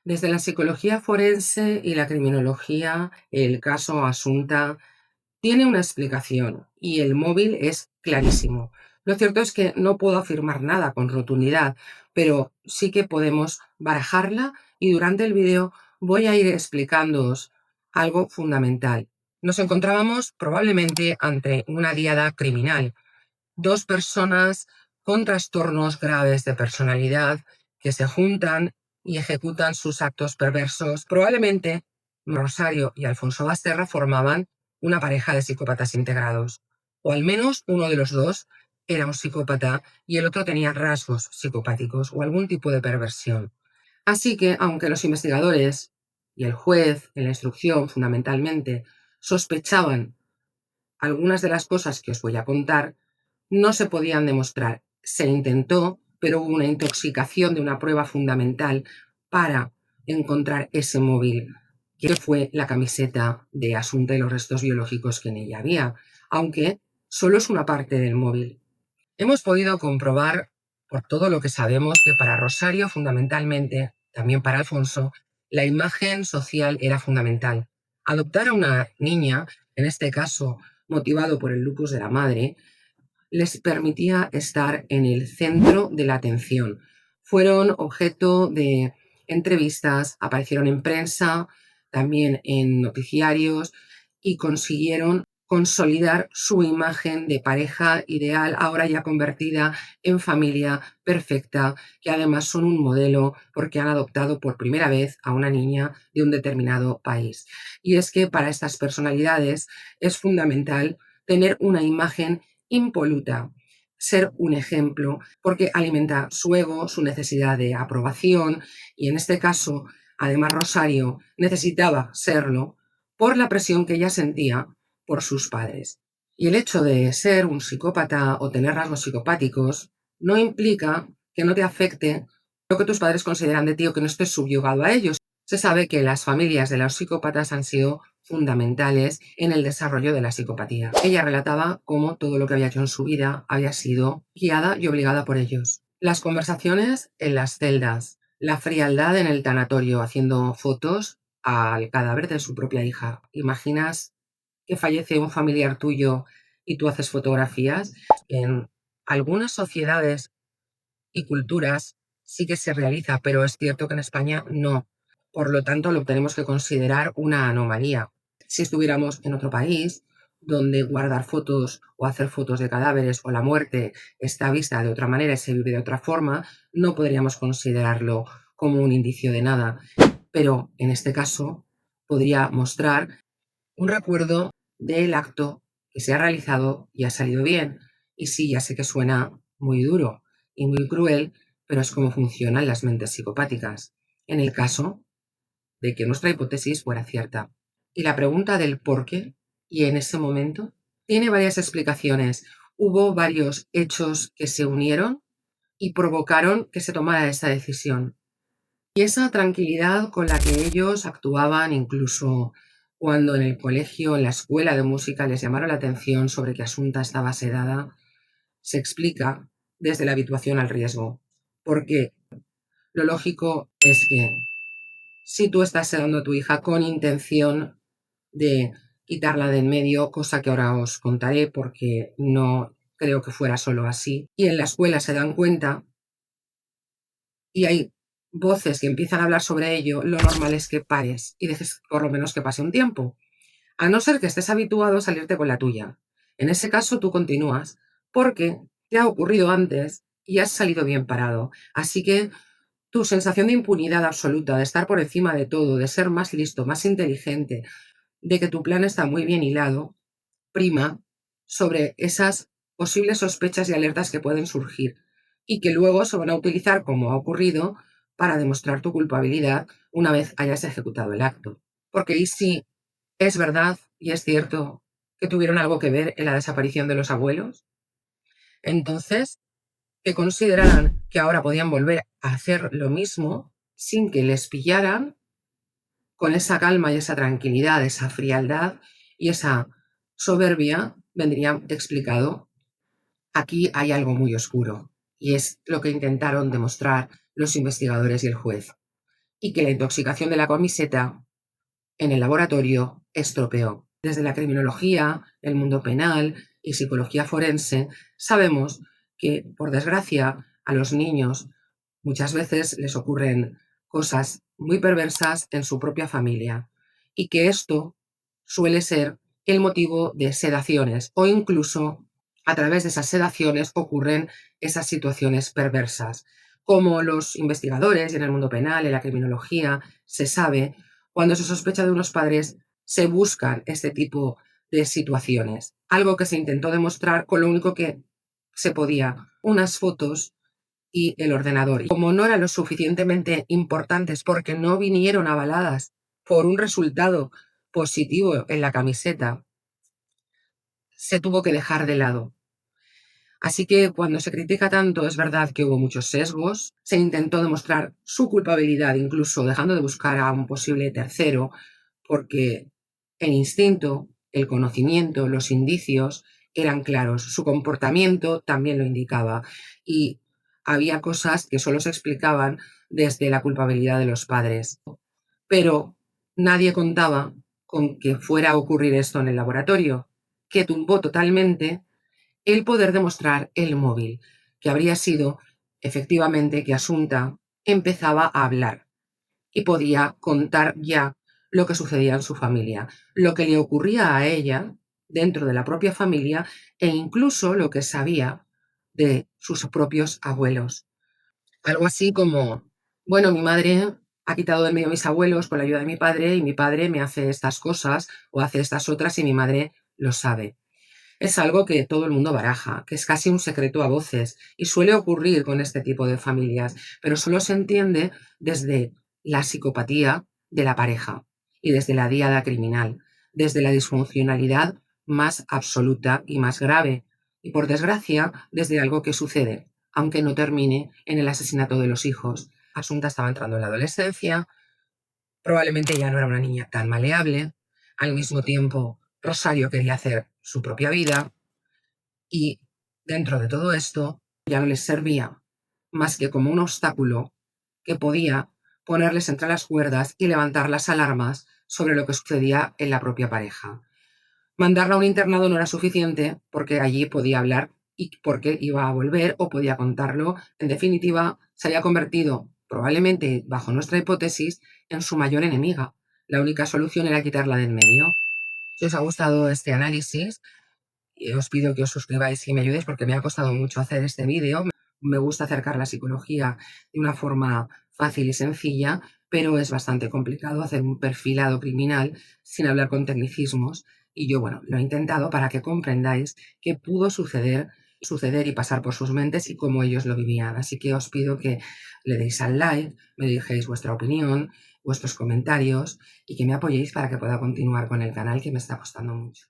Desde la psicología forense y la criminología, el caso Asunta tiene una explicación y el móvil es clarísimo. Lo cierto es que no puedo afirmar nada con rotundidad, pero sí que podemos barajarla y durante el vídeo voy a ir explicándoos algo fundamental. Nos encontrábamos probablemente ante una diada criminal, dos personas con trastornos graves de personalidad que se juntan y ejecutan sus actos perversos. Probablemente Rosario y Alfonso Basterra formaban una pareja de psicópatas integrados, o al menos uno de los dos era un psicópata y el otro tenía rasgos psicopáticos o algún tipo de perversión. Así que, aunque los investigadores y el juez en la instrucción fundamentalmente sospechaban algunas de las cosas que os voy a contar, no se podían demostrar. Se intentó, pero hubo una intoxicación de una prueba fundamental para encontrar ese móvil, que fue la camiseta de Asunta y los restos biológicos que en ella había, aunque solo es una parte del móvil. Hemos podido comprobar, por todo lo que sabemos, que para Rosario fundamentalmente, también para Alfonso, la imagen social era fundamental. Adoptar a una niña, en este caso motivado por el lupus de la madre, les permitía estar en el centro de la atención. Fueron objeto de entrevistas, aparecieron en prensa, también en noticiarios y consiguieron consolidar su imagen de pareja ideal, ahora ya convertida en familia perfecta, que además son un modelo porque han adoptado por primera vez a una niña de un determinado país. Y es que para estas personalidades es fundamental tener una imagen impoluta, ser un ejemplo, porque alimenta su ego, su necesidad de aprobación, y en este caso, además Rosario necesitaba serlo por la presión que ella sentía por sus padres. Y el hecho de ser un psicópata o tener rasgos psicopáticos no implica que no te afecte lo que tus padres consideran de ti o que no estés subyugado a ellos. Se sabe que las familias de los psicópatas han sido fundamentales en el desarrollo de la psicopatía. Ella relataba cómo todo lo que había hecho en su vida había sido guiada y obligada por ellos. Las conversaciones en las celdas, la frialdad en el tanatorio haciendo fotos al cadáver de su propia hija. ¿Imaginas que fallece un familiar tuyo y tú haces fotografías? En algunas sociedades y culturas sí que se realiza, pero es cierto que en España no. Por lo tanto, lo tenemos que considerar una anomalía. Si estuviéramos en otro país donde guardar fotos o hacer fotos de cadáveres o la muerte está vista de otra manera y se vive de otra forma, no podríamos considerarlo como un indicio de nada. Pero en este caso podría mostrar un recuerdo del acto que se ha realizado y ha salido bien. Y sí, ya sé que suena muy duro y muy cruel, pero es como funcionan las mentes psicopáticas, en el caso de que nuestra hipótesis fuera cierta. Y la pregunta del por qué, y en ese momento, tiene varias explicaciones. Hubo varios hechos que se unieron y provocaron que se tomara esta decisión. Y esa tranquilidad con la que ellos actuaban, incluso cuando en el colegio, en la escuela de música, les llamaron la atención sobre que Asunta estaba sedada, se explica desde la habituación al riesgo. Porque lo lógico es que si tú estás sedando a tu hija con intención de quitarla de en medio, cosa que ahora os contaré porque no creo que fuera solo así, y en la escuela se dan cuenta y hay voces que empiezan a hablar sobre ello, lo normal es que pares y dejes por lo menos que pase un tiempo. A no ser que estés habituado a salirte con la tuya. En ese caso tú continúas porque te ha ocurrido antes y has salido bien parado. Así que tu sensación de impunidad absoluta, de estar por encima de todo, de ser más listo, más inteligente, de que tu plan está muy bien hilado, prima sobre esas posibles sospechas y alertas que pueden surgir y que luego se van a utilizar, como ha ocurrido, para demostrar tu culpabilidad una vez hayas ejecutado el acto. Porque y si es verdad y es cierto que tuvieron algo que ver en la desaparición de los abuelos, entonces que consideraran que ahora podían volver a hacer lo mismo sin que les pillaran con esa calma y esa tranquilidad, esa frialdad y esa soberbia, vendría explicado. Aquí hay algo muy oscuro y es lo que intentaron demostrar los investigadores y el juez. y que la intoxicación de la camiseta en el laboratorio estropeó. Desde la criminología, el mundo penal y psicología forense, sabemos que, por desgracia, a los niños muchas veces les ocurren cosas muy perversas en su propia familia y que esto suele ser el motivo de sedaciones o incluso a través de esas sedaciones ocurren esas situaciones perversas. Como los investigadores y en el mundo penal, en la criminología, se sabe, cuando se sospecha de unos padres, se buscan este tipo de situaciones. Algo que se intentó demostrar con lo único que se podía, unas fotos y el ordenador. Y como no eran lo suficientemente importantes porque no vinieron avaladas por un resultado positivo en la camiseta, se tuvo que dejar de lado. Así que cuando se critica tanto, es verdad que hubo muchos sesgos, se intentó demostrar su culpabilidad, incluso dejando de buscar a un posible tercero, porque el instinto, el conocimiento, los indicios eran claros, su comportamiento también lo indicaba y había cosas que solo se explicaban desde la culpabilidad de los padres. Pero nadie contaba con que fuera a ocurrir esto en el laboratorio, que tumbó totalmente el poder demostrar el móvil, que habría sido efectivamente que Asunta empezaba a hablar y podía contar ya lo que sucedía en su familia, lo que le ocurría a ella dentro de la propia familia e incluso lo que sabía de sus propios abuelos. Algo así como, bueno, mi madre ha quitado del medio a mis abuelos con la ayuda de mi padre y mi padre me hace estas cosas o hace estas otras y mi madre lo sabe. Es algo que todo el mundo baraja, que es casi un secreto a voces y suele ocurrir con este tipo de familias, pero solo se entiende desde la psicopatía de la pareja y desde la diada criminal, desde la disfuncionalidad más absoluta y más grave, y por desgracia, desde algo que sucede, aunque no termine en el asesinato de los hijos. Asunta estaba entrando en la adolescencia, probablemente ya no era una niña tan maleable, al mismo tiempo Rosario quería hacer su propia vida, y dentro de todo esto ya no les servía más que como un obstáculo que podía ponerles entre las cuerdas y levantar las alarmas sobre lo que sucedía en la propia pareja. Mandarla a un internado no era suficiente porque allí podía hablar y porque iba a volver o podía contarlo. En definitiva, se había convertido, probablemente bajo nuestra hipótesis, en su mayor enemiga. La única solución era quitarla de en medio. Si os ha gustado este análisis, y os pido que os suscribáis y me ayudéis porque me ha costado mucho hacer este vídeo. Me gusta acercar la psicología de una forma fácil y sencilla, pero es bastante complicado hacer un perfilado criminal sin hablar con tecnicismos. Y yo, bueno, lo he intentado para que comprendáis qué pudo suceder y pasar por sus mentes y cómo ellos lo vivían. Así que os pido que le deis al like, me dejéis vuestra opinión, vuestros comentarios y que me apoyéis para que pueda continuar con el canal que me está costando mucho.